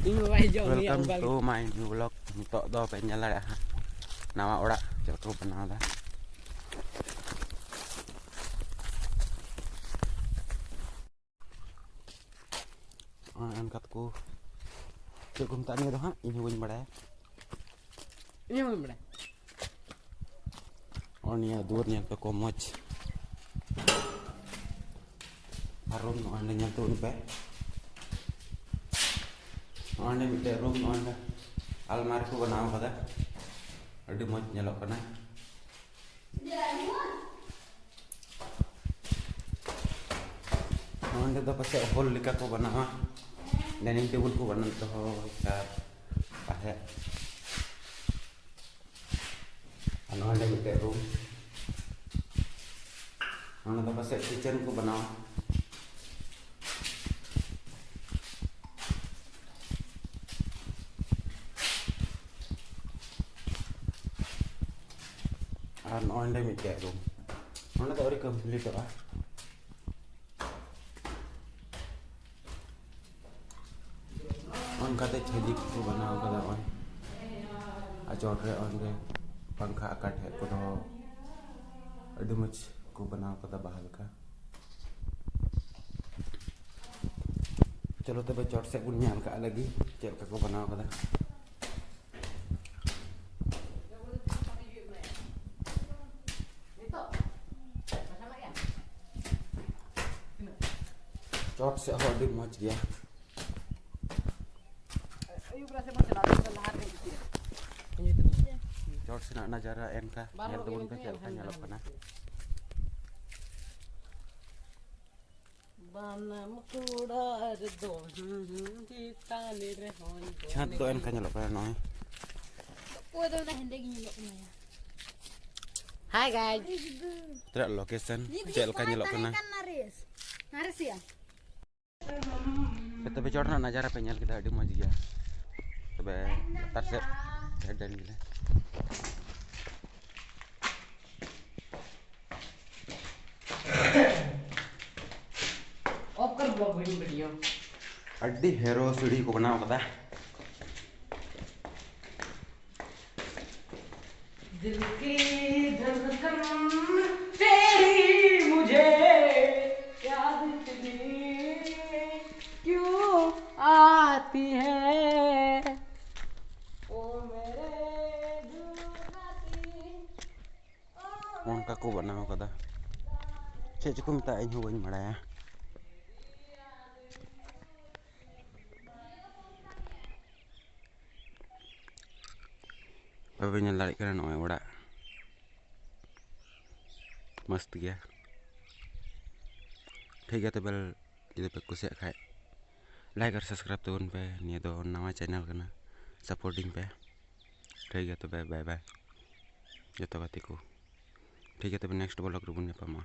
Welcome to my new vlog. Untuk do pe nyala ya. Nama ora chel ko banaw da. Angkat ko. Chel ko ta ni do ha, ini win bada. Ini win bada. Oni ya dur nyal pe ko moch. Harum no ane nyal tu pe. Ane mite room ane almari ko बनाओ kada adi moj nyalok kana ane do pase hol lika ko बनावा dining table ko banan to ka pahe ane mite room ane do pase kitchen ko बनावा on the media room. Mana tak boleh complete apa? On kata jadi tu बनाओ kada on. Ajor re on re पंखा akat है को तो अड़ी मुझ को बनाओ kada bahal का. चलो तो बच्चों से बुनियाद का अलग ही चल का को बनाओ kada. चौट से हॉडी मच गया चौट से नजारा एन का यार तो उनका चल का nyalok kana banam kudar do kita nirehon chat do en ka nyalok kana noy ko do na hindi nyalok na ya. Hi guys, tra location chel ka nyalok kana naris ya. तो बे चढ़ना नज़ारा पे nyal kita अड़ी मज गया तो बे तर से हेड डाल गया ऑफ कर ब्लॉग वीडियो अड्डी हेरो सीढ़ी को बनाओ कदा दिल की धड़कन तेरी मुझे याद क्यों आती है ओ मेरे उनका को बनाओ कदा चे को मिता इन हो बन मड़ाया अब इन लड़ाई करना नॉय बड़ा मस्त गया ठीक है तो bell jadi pe kusiak khai like और सब्सक्राइब तो उन पे निया दो नवा चैनल करना सपोर्टिंग पे ठीक है तो बाय बाय बाय जतो गति को ठीक है तो नेक्स्ट ब्लॉग रुबुन ने पामा